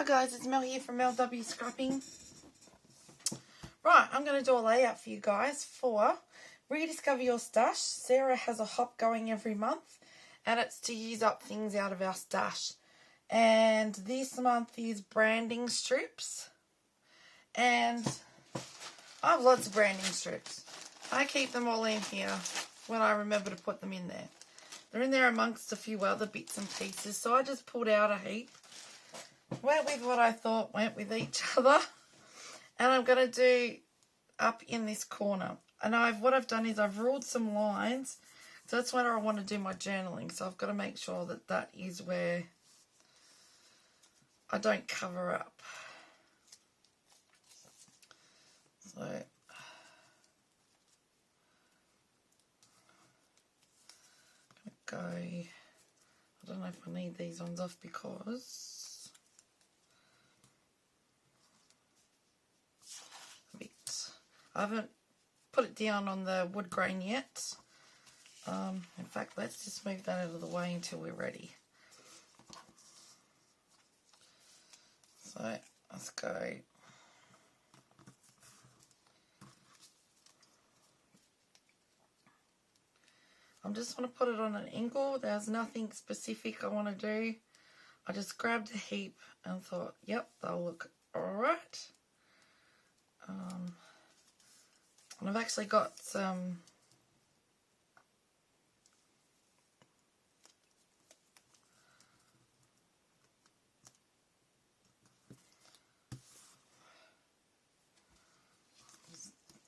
guys, it's Mel here from Mel W Scrapping. Right, I'm going to do a layout for you guys for Rediscover Your Stash. Sarah has a hop going every month and it's to use up things out of our stash. And this month is branding strips. And I have lots of branding strips. I keep them all in here when I remember to put them in there. They're in there amongst a few other bits and pieces, so I just pulled out a heap. Went with what I thought went with each other. And I'm going to do up in this corner. And what I've done is I've ruled some lines. So that's where I want to do my journaling. So I've got to make sure that that is where I don't cover up. So I don't know if I need these ones off because I haven't put it down on the wood grain yet. In fact, let's just move that out of the way until we're ready. So let's go. I just want to put it on an angle. There's nothing specific I want to do. I just grabbed a heap and thought, yep, they'll look alright. And I've actually got some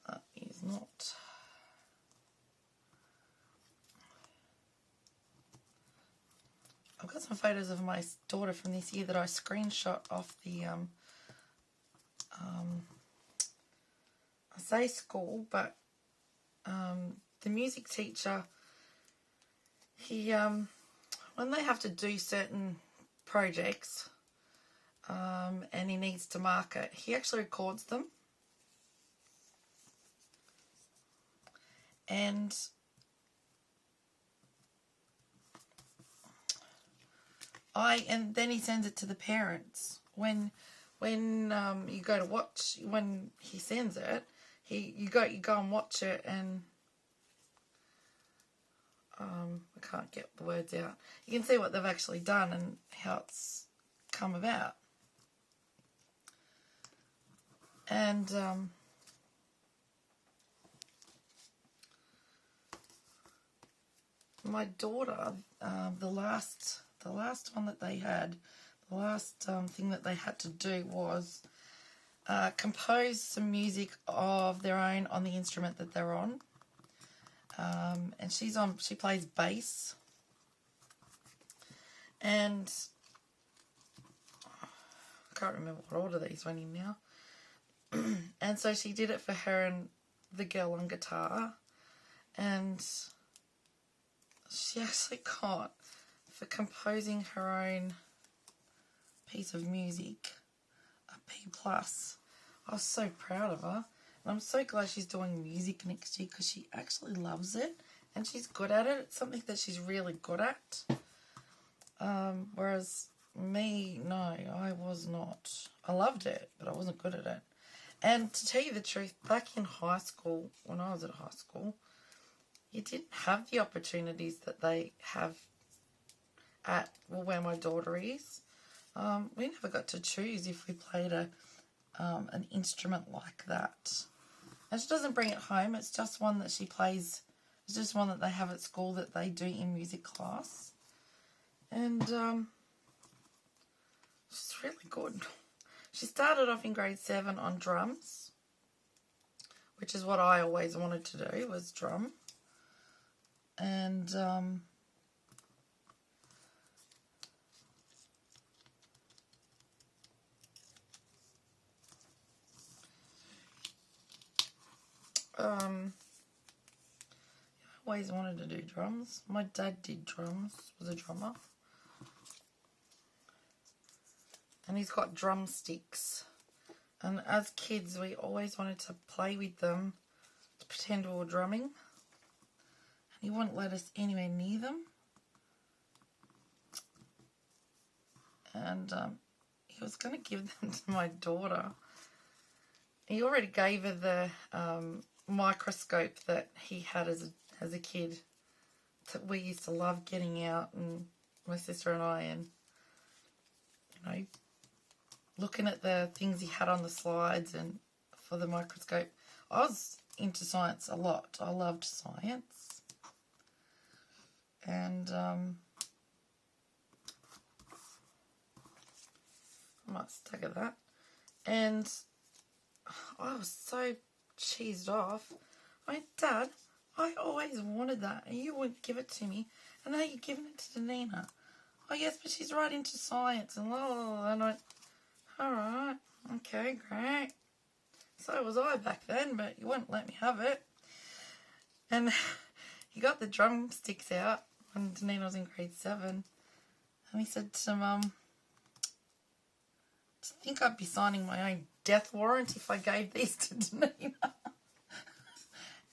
that is not I've got some photos of my daughter from this year that I screenshot off the I say school, but the music teacher, he when they have to do certain projects and he needs to mark it, he actually records them. And then he sends it to the parents. When you go to watch, when he sends it, you go and watch it, and I can't get the words out. You can see what they've actually done and how it's come about. And my daughter, the last one that they had, the last thing that they had to do was compose some music of their own on the instrument that they're on. And she plays bass. And I can't remember what order these went in now. And so she did it for her and the girl on guitar. And she actually got, for composing her own piece of music, a B+. I was so proud of her. And I'm so glad she's doing music next year because she actually loves it and she's good at it. It's something that she's really good at. Whereas me, no, I was not. I loved it, but I wasn't good at it. And to tell you the truth, back in high school, when I was at high school, you didn't have the opportunities that they have at, well, where my daughter is. We never got to choose if we played an instrument like that. And she doesn't bring it home. It's just one that she plays. It's just one that they have at school that they do in music class. And she's really good. She started off in grade 7 on drums, which is what I always wanted to do, was drum. And I always wanted to do drums. My dad did drums, was a drummer. And he's got drumsticks. And as kids, we always wanted to play with them to pretend we were drumming. And he wouldn't let us anywhere near them. And he was going to give them to my daughter. He already gave her the microscope that he had as a kid that we used to love getting out, and my sister and I, and you know, looking at the things he had on the slides and for the microscope. I was into science a lot. I loved science. And I might stick at that. And I was so cheesed off. Dad, I always wanted that and you wouldn't give it to me. And now you're giving it to Nina. Oh, yes, but she's right into science. And blah, blah, blah. And I went, all right, okay, great. So was I back then, but you wouldn't let me have it. And he got the drumsticks out when Nina was in grade 7. And he said to Mum, do you think I'd be signing my own death warrant if I gave these to Nina?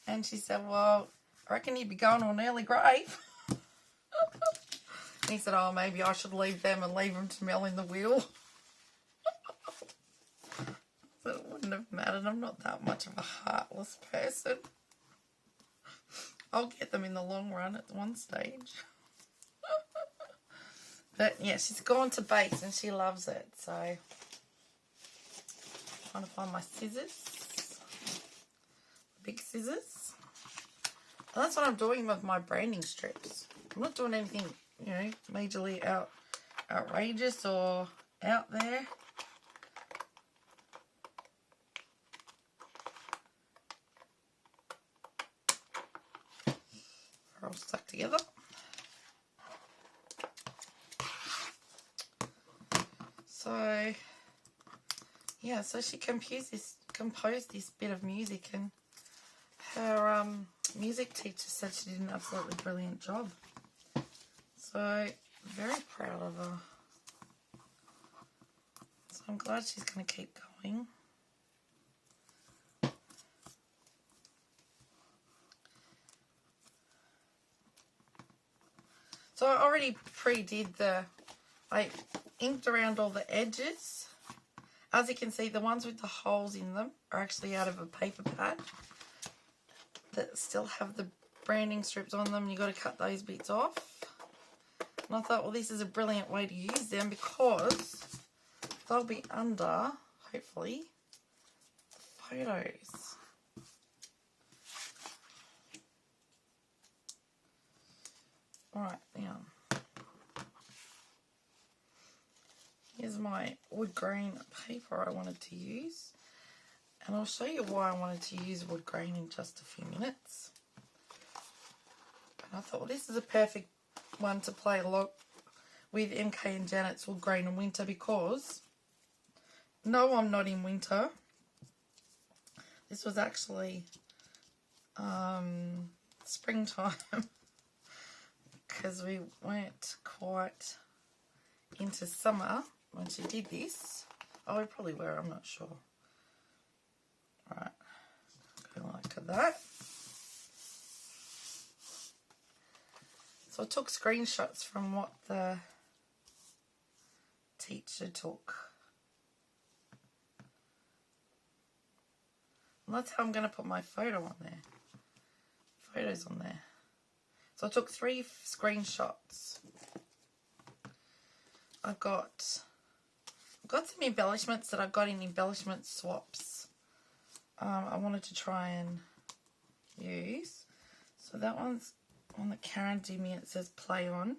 And she said, well, I reckon you'd be going to an early grave. And he said, oh, maybe I should leave them and leave them to Mel in the wheel. But it wouldn't have mattered. I'm not that much of a heartless person. I'll get them in the long run at one stage. But yeah, she's gone to base and she loves it. So, trying to find my scissors. Big scissors. And that's what I'm doing with my branding strips. I'm not doing anything, you know, majorly outrageous or out there. All stuck together. So yeah, so she composed this bit of music, and her music teacher said she did an absolutely brilliant job. So very proud of her. So I'm glad she's going to keep going. So I already pre-did I inked around all the edges. As you can see, the ones with the holes in them are actually out of a paper pad that still have the branding strips on them. You've got to cut those bits off. And I thought, well, this is a brilliant way to use them because they'll be under, hopefully, the photos. Alright, now, here's my wood grain paper I wanted to use. And I'll show you why I wanted to use wood grain in just a few minutes. And I thought, well, this is a perfect one to play along with MK and Janet's wood grain in winter because, no, I'm not in winter. This was actually springtime. Because we weren't quite into summer when she did this. Oh, we probably were, I'm not sure. Alright, go like that. So I took screenshots from what the teacher took. And that's how I'm going to put my photo on there. Photos on there. So I took 3 screenshots. I've got some embellishments that I got in embellishment swaps. I wanted to try and use. So that one's one that Karen did me. It says play on.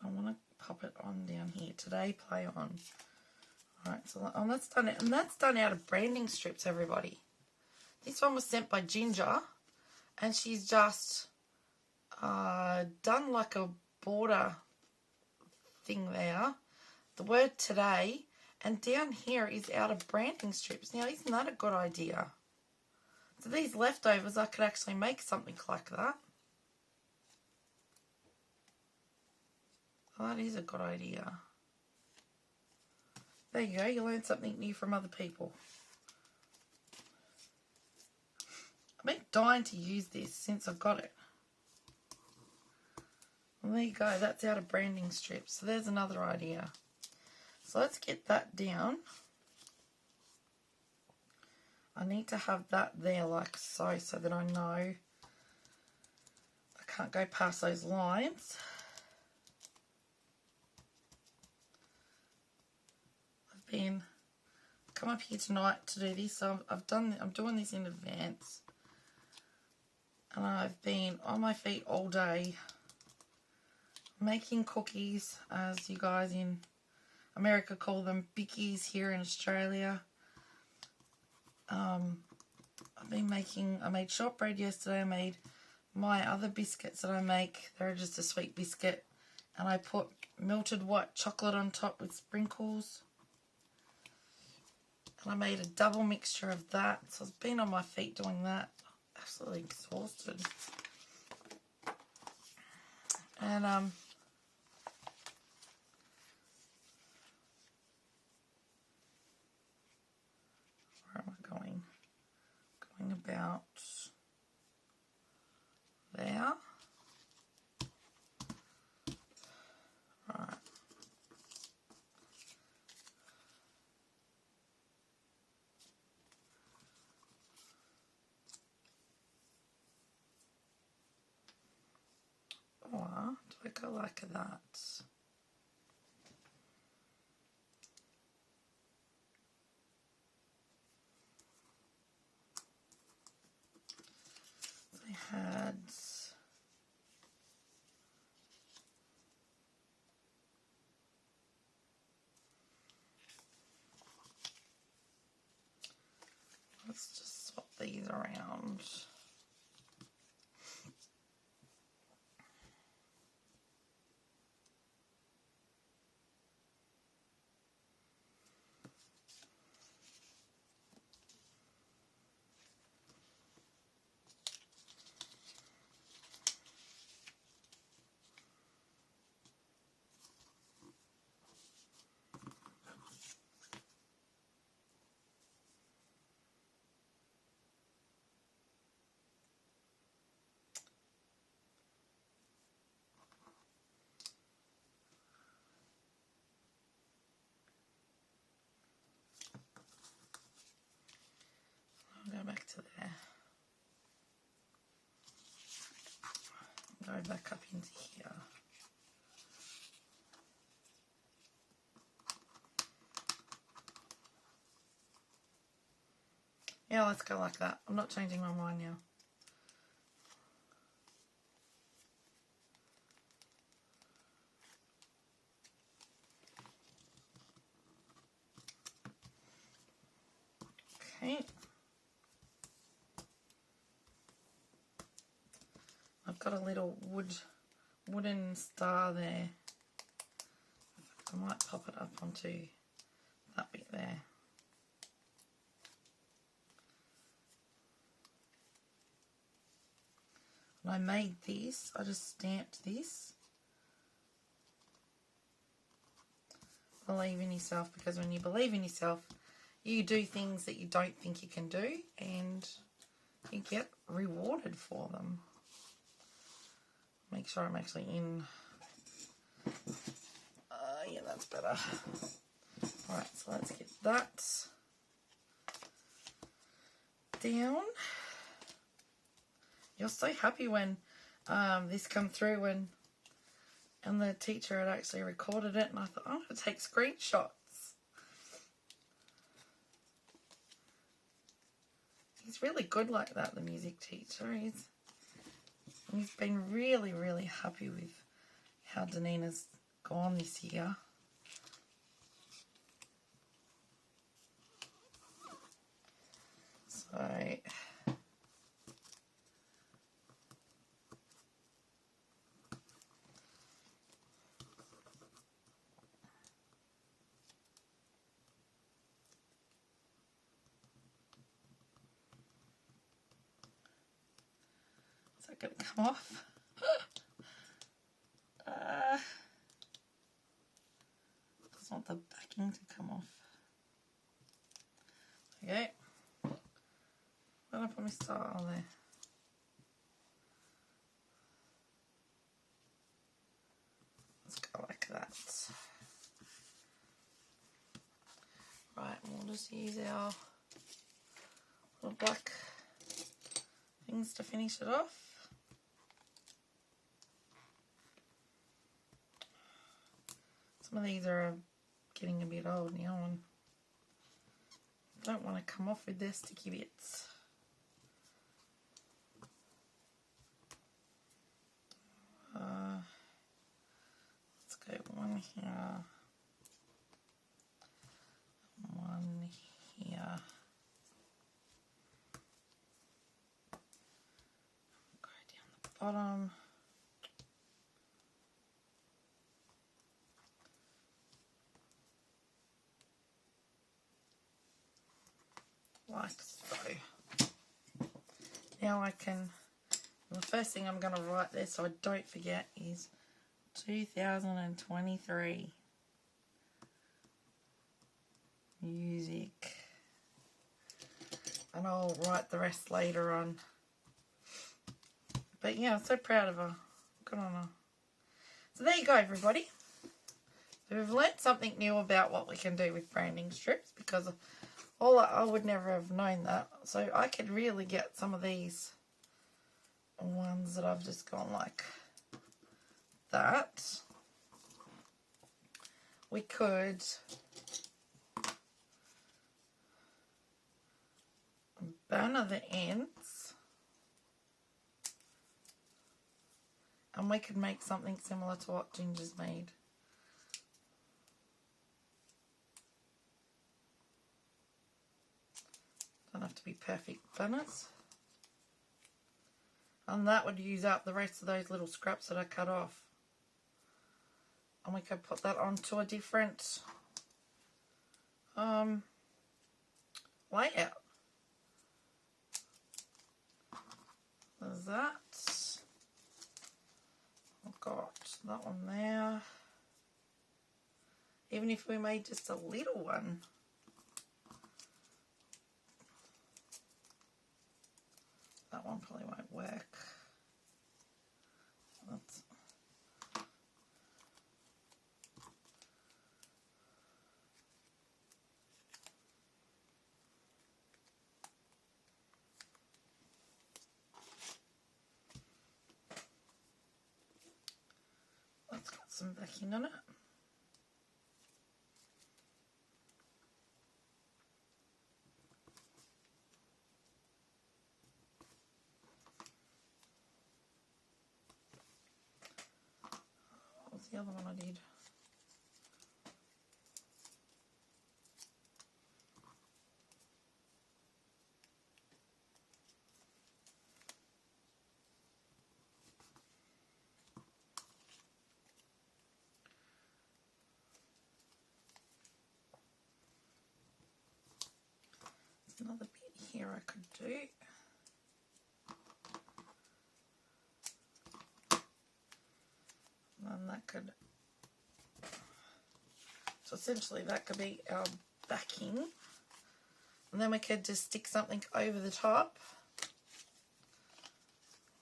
I want to pop it on down here. Today, play on. Alright, so that's done. And that's done out of branding strips, everybody. This one was sent by Ginger, and she's just done like a border thing there. The word today, and down here is out of branding strips. Now, isn't that a good idea? So these leftovers, I could actually make something like that. Well, that is a good idea. There you go, you learn something new from other people. I've been dying to use this since I've got it. Well, there you go. That's out of branding strips. So there's another idea. So let's get that down. I need to have that there like so, so that I know I can't go past those lines. Come up here tonight to do this. So I'm doing this in advance. And I've been on my feet all day making cookies, as you guys in America call them bickies here in Australia. I made shortbread yesterday. I made my other biscuits that I make. They're just a sweet biscuit. And I put melted white chocolate on top with sprinkles. And I made a double mixture of that. So I've been on my feet doing that. Absolutely exhausted. And where am I going? Going about there. Right. Or do I go like that? I had let's just swap these around. I'll go back to there. Go back up into here. Yeah, let's go like that. I'm not changing my mind now. Okay. I've got a little wooden star there. I might pop it up onto that bit there. And I made this, I just stamped this. Believe in yourself, because when you believe in yourself, you do things that you don't think you can do, and you get rewarded for them. Make sure I'm actually in. Yeah, that's better. Alright, so let's get that down. You're so happy when this come through and the teacher had actually recorded it, and I thought, I'm going to take screenshots. He's really good like that, the music teacher. He's been really, really happy with how Danina's gone this year. So is that going to come off? Just want the backing to come off. Okay. I'm going to put my star on there. just use our little black things to finish it off. Some of these are getting a bit old now and don't want to come off with their sticky bits. Let's go one here, one here. Go down the bottom. Like so. Now I can, the first thing I'm going to write there so I don't forget is 2023 music, and I'll write the rest later on. But yeah, I'm so proud of her. Good on her. So there you go, everybody. So we've learnt something new about what we can do with branding strips, because I would never have known that. So I could really get some of these ones that I've just gone like that. We could banner the ends, and we could make something similar to what Ginger's made. Don't have to be perfect banners. And that would use up the rest of those little scraps that I cut off. And we could put that onto a different layout. There's that. I've got that one there. Even if we made just a little one. That one probably won't work. That's got some backing on it. The other one I did. There's another bit here I could do. And that could, so essentially that could be our backing, and then we could just stick something over the top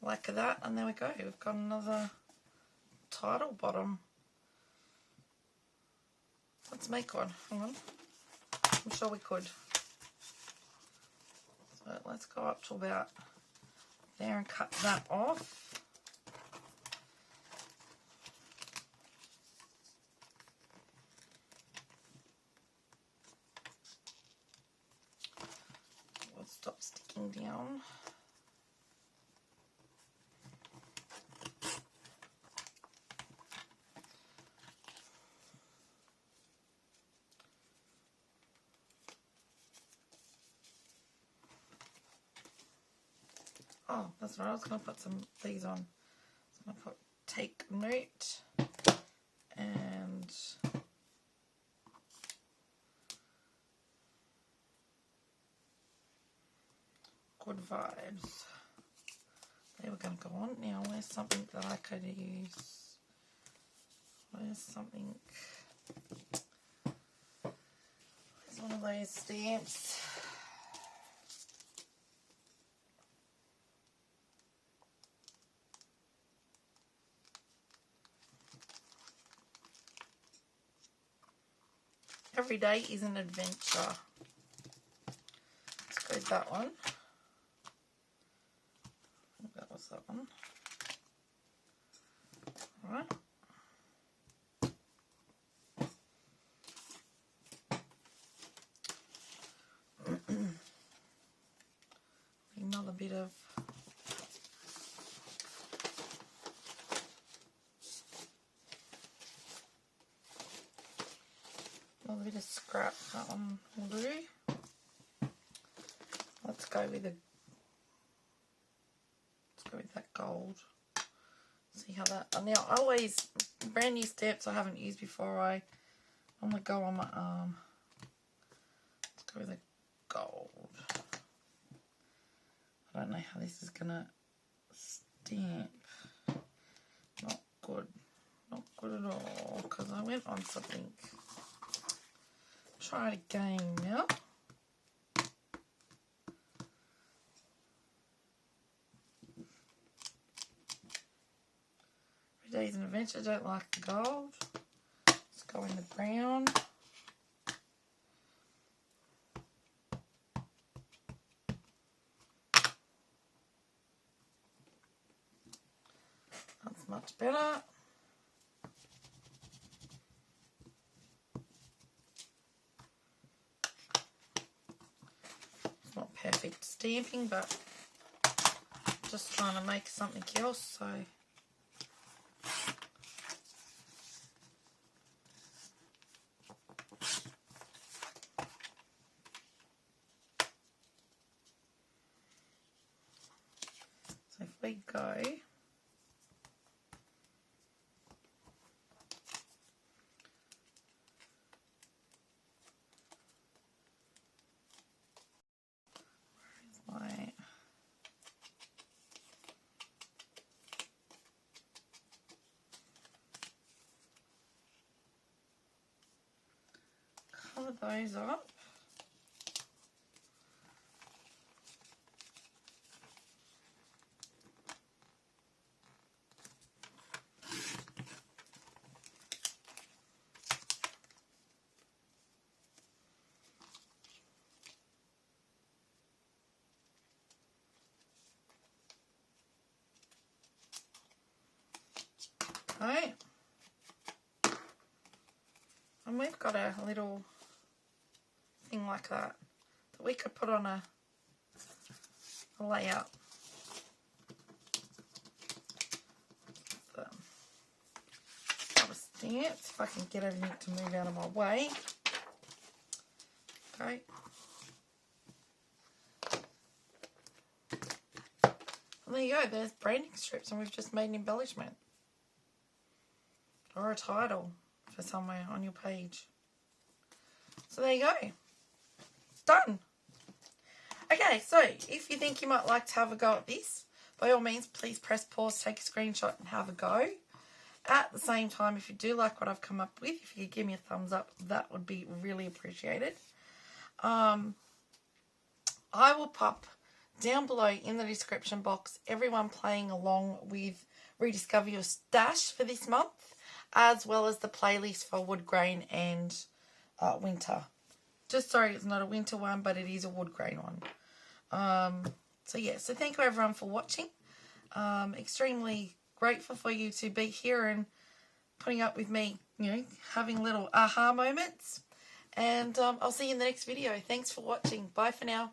like that, and there we go, we've got another title bottom. Let's make one. Hang on, I'm sure we could. So let's go up to about there and cut that off. Stop sticking down. Oh, that's right, I was going to put some of these on. I was going to put take note and good vibes. They were going to go on. Now, where's something that I could use? Where's something? Where's one of those stamps? Every day is an adventure. that one. I think that was that one. Alright. Another bit of scrap. That one will do. Let's go with that gold. See how that. Now, I always brand new stamps I haven't used before. I'm gonna go on my arm. Let's go with the gold. I don't know how this is gonna stamp. Not good. Not good at all. Because I went on something. Try it again now. Every day's an adventure. Don't like the gold. Let's go in the brown. That's much better. Not perfect stamping, but just trying to make something else, so if we go colour those up. Okay. And we've got a little thing like that we could put on a layout. Rubber stamps, if I can get everything to move out of my way. Okay. And there you go, there's branding strips, and we've just made an embellishment. Or a title for somewhere on your page. So there you go. Done. Okay, so if you think you might like to have a go at this, by all means, please press pause, take a screenshot and have a go. At the same time, if you do like what I've come up with, if you could give me a thumbs up, that would be really appreciated. I will pop down below in the description box everyone playing along with Rediscover Your Stash for this month, as well as the playlist for Woodgrain and Winter. Just sorry it's not a winter one, but it is a Woodgrain one. So yeah, so thank you everyone for watching. Extremely grateful for you to be here and putting up with me, you know, having little aha moments. And I'll see you in the next video. Thanks for watching. Bye for now.